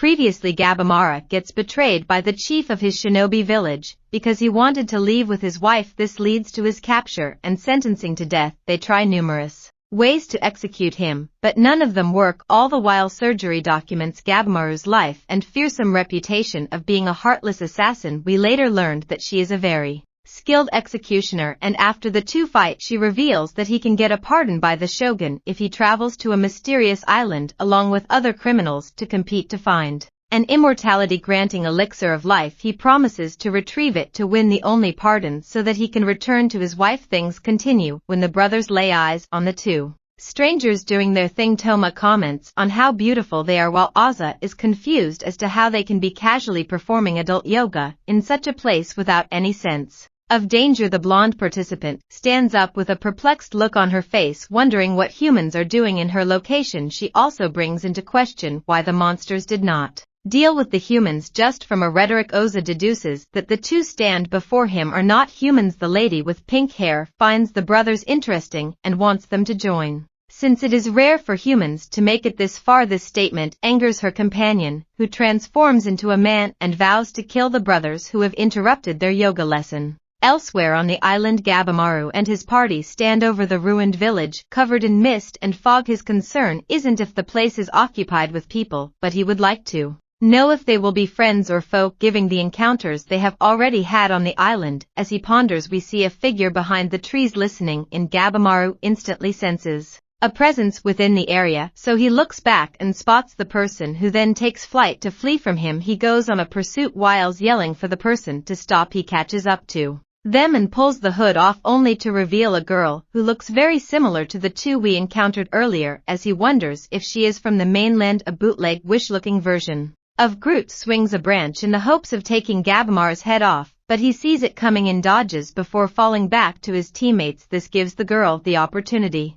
Previously, Gabamara gets betrayed by the chief of his shinobi village because he wanted to leave with his wife. This leads to his capture and sentencing to death. They try numerous ways to execute him, but none of them work. All the while, surgery documents Gabamaru's life and fearsome reputation of being a heartless assassin. We later learned that she is a very skilled executioner, and after the two fight, she reveals that he can get a pardon by the shogun if he travels to a mysterious island along with other criminals to compete to find an immortality-granting elixir of life. He promises to retrieve it to win the only pardon so that he can return to his wife. Things continue when the brothers lay eyes on the two strangers doing their thing. Toma comments on how beautiful they are while Aza is confused as to how they can be casually performing adult yoga in such a place without any sense of danger. The blonde participant stands up with a perplexed look on her face, wondering what humans are doing in her location. She also brings into question why the monsters did not deal with the humans. Just from a rhetoric, Oza deduces that the two stand before him are not humans. The lady with pink hair finds the brothers interesting and wants them to join, since it is rare for humans to make it this far. This statement angers her companion, who transforms into a man and vows to kill the brothers who have interrupted their yoga lesson. Elsewhere on the island, Gabamaru and his party stand over the ruined village, covered in mist and fog. His concern isn't if the place is occupied with people, but he would like to know if they will be friends or foe, given the encounters they have already had on the island. As he ponders, we see a figure behind the trees listening in. Gabamaru instantly senses a presence within the area, so he looks back and spots the person, who then takes flight to flee from him. He goes on a pursuit whilst yelling for the person to stop. He catches up to them and pulls the hood off, only to reveal a girl who looks very similar to the two we encountered earlier. As he wonders if she is from the mainland, a bootleg wish-looking version of Groot swings a branch in the hopes of taking Gabamaru's head off, but he sees it coming and dodges before falling back to his teammates. This gives the girl the opportunity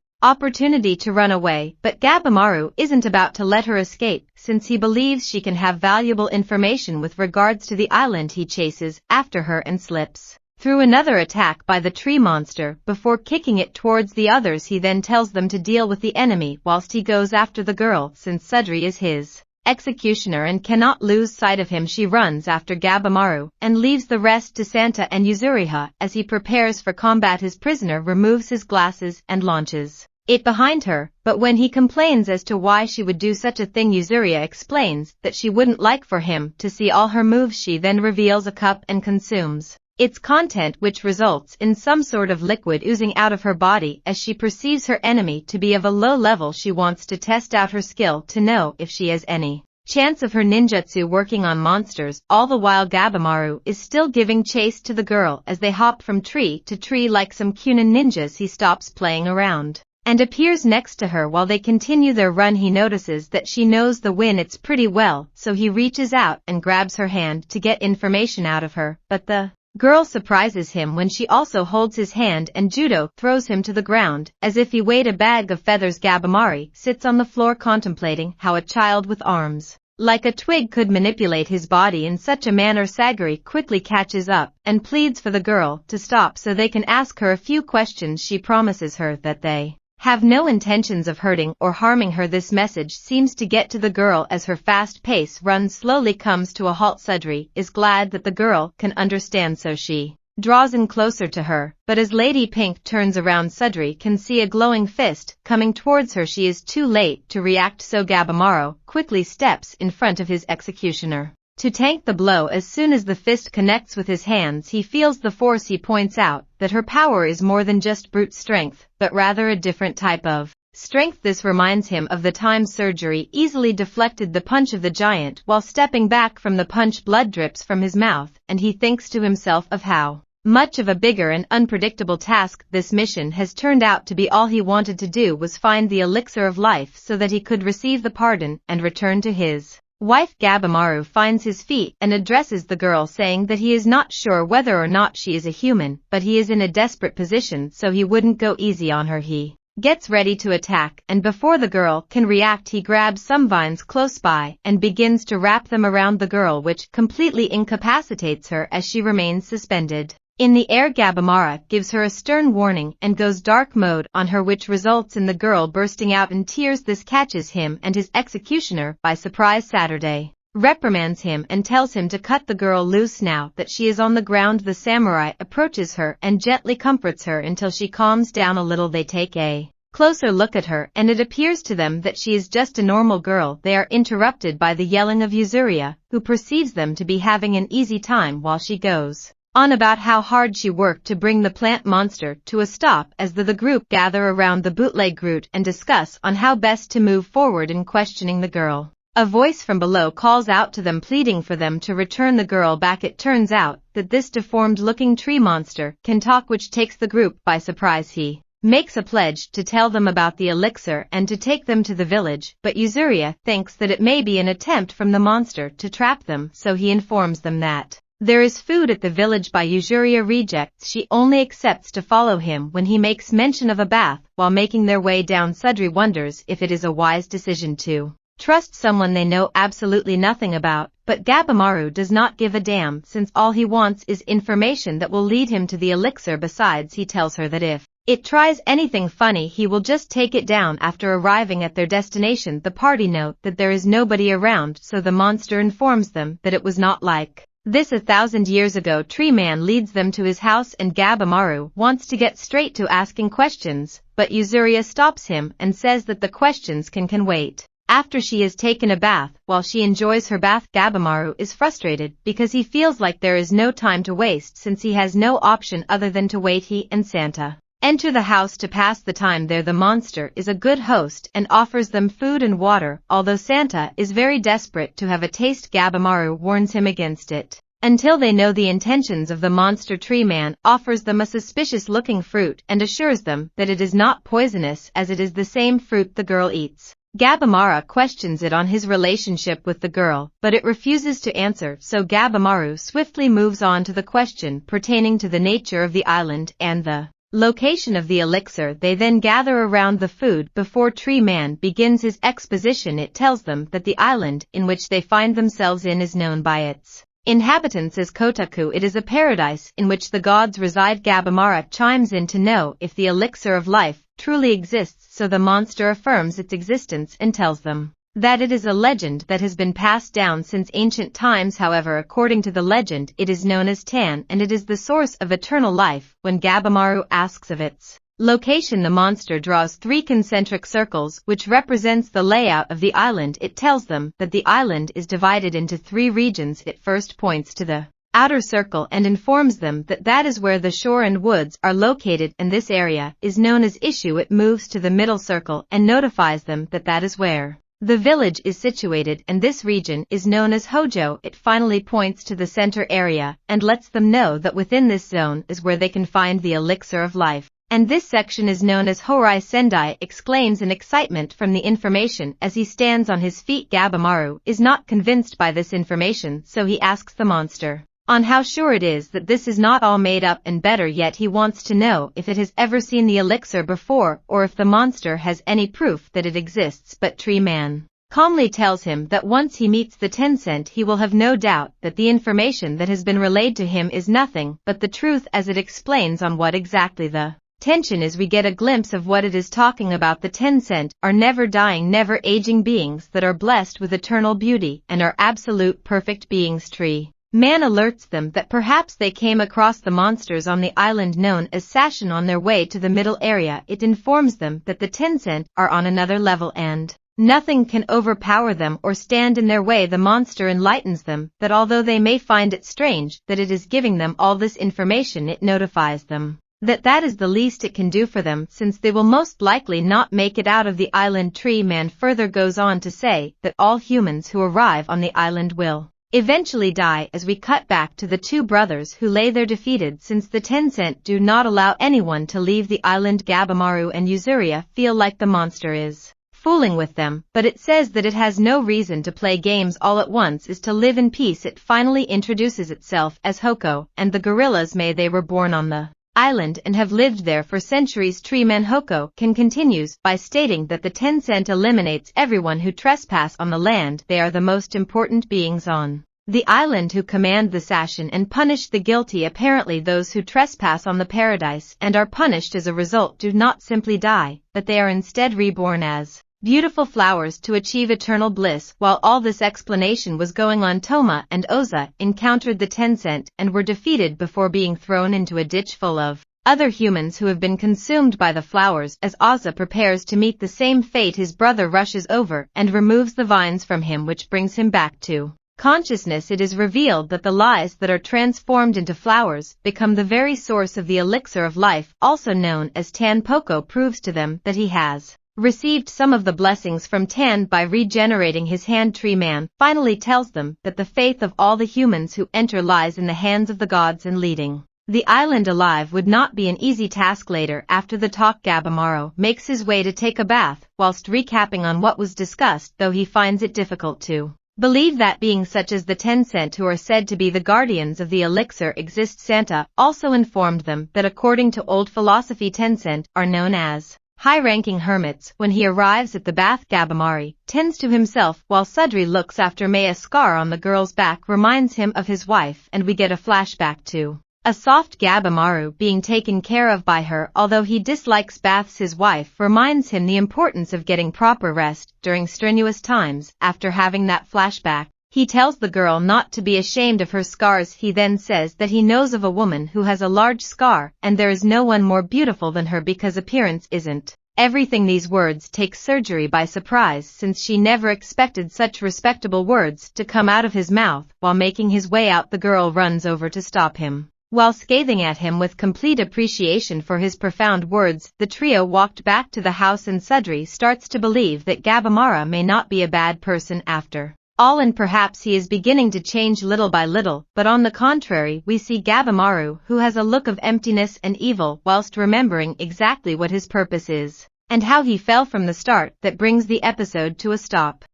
to run away, but Gabamaru isn't about to let her escape, since he believes she can have valuable information with regards to the island. He chases after her and slips through another attack by the tree monster before kicking it towards the others. He then tells them to deal with the enemy whilst he goes after the girl, since Sudri is his executioner and cannot lose sight of him. She runs after Gabamaru and leaves the rest to Santa and Yuzuriha. As he prepares for combat, his prisoner removes his glasses and launches it behind her, but when he complains as to why she would do such a thing, Yuzuriha explains that she wouldn't like for him to see all her moves. She then reveals a cup and consumes its content, which results in some sort of liquid oozing out of her body. As she perceives her enemy to be of a low level, she wants to test out her skill to know if she has any chance of her ninjutsu working on monsters. All the while, Gabamaru is still giving chase to the girl as they hop from tree to tree like some Kunin ninjas. He stops playing around and appears next to her while they continue their run. He notices that she knows the Winits pretty well, so he reaches out and grabs her hand to get information out of her, but the girl surprises him when she also holds his hand and judo throws him to the ground as if he weighed a bag of feathers. Gabamari sits on the floor contemplating how a child with arms like a twig could manipulate his body in such a manner. Sagari quickly catches up and pleads for the girl to stop so they can ask her a few questions. She promises her that they have no intentions of hurting or harming her. This message seems to get to the girl as her fast pace run slowly comes to a halt. Sudri is glad that the girl can understand, so she draws in closer to her, but as Lady Pink turns around, Sudri can see a glowing fist coming towards her. She is too late to react, so Gabamaru quickly steps in front of his executioner to tank the blow. As soon as the fist connects with his hands, he feels the force. He points out that her power is more than just brute strength, but rather a different type of strength. This reminds him of the time surgery easily deflected the punch of the giant. While stepping back from the punch, blood drips from his mouth, and he thinks to himself of how much of a bigger and unpredictable task this mission has turned out to be. All he wanted to do was find the elixir of life so that he could receive the pardon and return to his wife. Gabamaru finds his feet and addresses the girl, saying that he is not sure whether or not she is a human, but he is in a desperate position, so he wouldn't go easy on her. He gets ready to attack, and before the girl can react, he grabs some vines close by and begins to wrap them around the girl, which completely incapacitates her as she remains suspended in the air. Gabamara gives her a stern warning and goes dark mode on her, which results in the girl bursting out in tears. This catches him and his executioner by surprise. Saturday reprimands him and tells him to cut the girl loose now that she is on the ground. The samurai approaches her and gently comforts her until she calms down a little. They take a closer look at her and it appears to them that she is just a normal girl. They are interrupted by the yelling of Yuzuria, who perceives them to be having an easy time while she goes on about how hard she worked to bring the plant monster to a stop. As the group gather around the bootleg Groot and discuss on how best to move forward in questioning the girl, a voice from below calls out to them pleading for them to return the girl back. It turns out that this deformed-looking tree monster can talk, which takes the group by surprise. He makes a pledge to tell them about the elixir and to take them to the village, but Yuzuria thinks that it may be an attempt from the monster to trap them, so he informs them that there is food at the village. By Yuzuria rejects, she only accepts to follow him when he makes mention of a bath. While making their way down, Sudri wonders if it is a wise decision to trust someone they know absolutely nothing about, but Gabimaru does not give a damn since all he wants is information that will lead him to the elixir. Besides, he tells her that if it tries anything funny he will just take it down. After arriving at their destination, the party note that there is nobody around, so the monster informs them that it was not like this 1,000 years ago. Tree Man leads them to his house and Gabimaru wants to get straight to asking questions, but Yuzuria stops him and says that the questions can wait. After she has taken a bath, while she enjoys her bath, Gabimaru is frustrated because he feels like there is no time to waste since he has no option other than to wait. He and Santa enter the house to pass the time there. The monster is a good host and offers them food and water, although Santa is very desperate to have a taste. Gabimaru warns him against it until they know the intentions of the monster. Tree Man offers them a suspicious-looking fruit and assures them that it is not poisonous as it is the same fruit the girl eats. Gabimaru questions it on his relationship with the girl, but it refuses to answer, so Gabimaru swiftly moves on to the question pertaining to the nature of the island and the location of the elixir. They then gather around the food before Tree Man begins his exposition. It tells them that the island in which they find themselves in is known by its inhabitants as Kotaku. It is a paradise in which the gods reside. Gabimaru chimes in to know if the elixir of life truly exists, so the monster affirms its existence and tells them that it is a legend that has been passed down since ancient times. However, according to the legend, it is known as Tan and it is the source of eternal life. When Gabimaru asks of its location, the monster draws 3 concentric circles, which represents the layout of the island. It tells them that the island is divided into 3 regions. It first points to the outer circle and informs them that that is where the shore and woods are located, and this area is known as Issue. It moves to the middle circle and notifies them that that is where the village is situated, and this region is known as Hojo. It finally points to the center area and lets them know that within this zone is where they can find the elixir of life, and this section is known as Horai. Sendai exclaims in excitement from the information as he stands on his feet. Gabimaru is not convinced by this information, so he asks the monster on how sure it is that this is not all made up, and better yet, he wants to know if it has ever seen the elixir before or if the monster has any proof that it exists. But Tree Man calmly tells him that once he meets the Tencent he will have no doubt that the information that has been relayed to him is nothing but the truth, as it explains on what exactly the tension is. We get a glimpse of what it is talking about. The Tencent are never-dying, never-aging beings that are blessed with eternal beauty and are absolute perfect beings. Tree Man alerts them that perhaps they came across the monsters on the island known as Sashin on their way to the middle area. It informs them that the Tencent are on another level and nothing can overpower them or stand in their way. The monster enlightens them that although they may find it strange that it is giving them all this information, it notifies them that that is the least it can do for them, since they will most likely not make it out of the island. Tree Man further goes on to say that all humans who arrive on the island will eventually die, as we cut back to the 2 brothers who lay there defeated since the Tencent do not allow anyone to leave the island. Gabimaru and Yuzuria feel like the monster is fooling with them, but it says that it has no reason to play games. All it wants is to live in peace. It finally introduces itself as Hoko and the gorillas. They were born on the island and have lived there for centuries. Tree Man Hoko continues by stating that the Tencent eliminates everyone who trespass on the land. They are the most important beings on the island who command the Sashin and punish the guilty. Apparently those who trespass on the paradise and are punished as a result do not simply die, but they are instead reborn as beautiful flowers to achieve eternal bliss. While all this explanation was going on, Toma and Oza encountered the Tencent and were defeated before being thrown into a ditch full of other humans who have been consumed by the flowers. As Oza prepares to meet the same fate, his brother rushes over and removes the vines from him, which brings him back to consciousness. It is revealed that the lies that are transformed into flowers become the very source of the elixir of life, also known as Tan. Poco proves to them that he has received some of the blessings from Tan by regenerating his hand. Tree Man finally tells them that the faith of all the humans who enter lies in the hands of the gods, and leading the island alive would not be an easy task. Later, after the talk, Gabimaru makes his way to take a bath, whilst recapping on what was discussed, though he finds it difficult to believe that beings such as the Tencent, who are said to be the guardians of the elixir, exist. Santa also informed them that according to old philosophy, Tencent are known as high-ranking hermits. When he arrives at the bath, Gabimaru tends to himself while Sudri looks after May. A scar on the girl's back reminds him of his wife, and we get a flashback to a soft Gabimaru being taken care of by her. Although he dislikes baths, his wife reminds him the importance of getting proper rest during strenuous times. After having that flashback, he tells the girl not to be ashamed of her scars. He then says that he knows of a woman who has a large scar, and there is no one more beautiful than her because appearance isn't everything. These words take Surgery by surprise, since she never expected such respectable words to come out of his mouth. While making his way out, the girl runs over to stop him. While scathing at him with complete appreciation for his profound words, the trio walked back to the house, and Sudri starts to believe that Gabimaru may not be a bad person after all, and perhaps he is beginning to change little by little. But on the contrary, we see Gabimaru, who has a look of emptiness and evil, whilst remembering exactly what his purpose is and how he fell from the start. That brings the episode to a stop.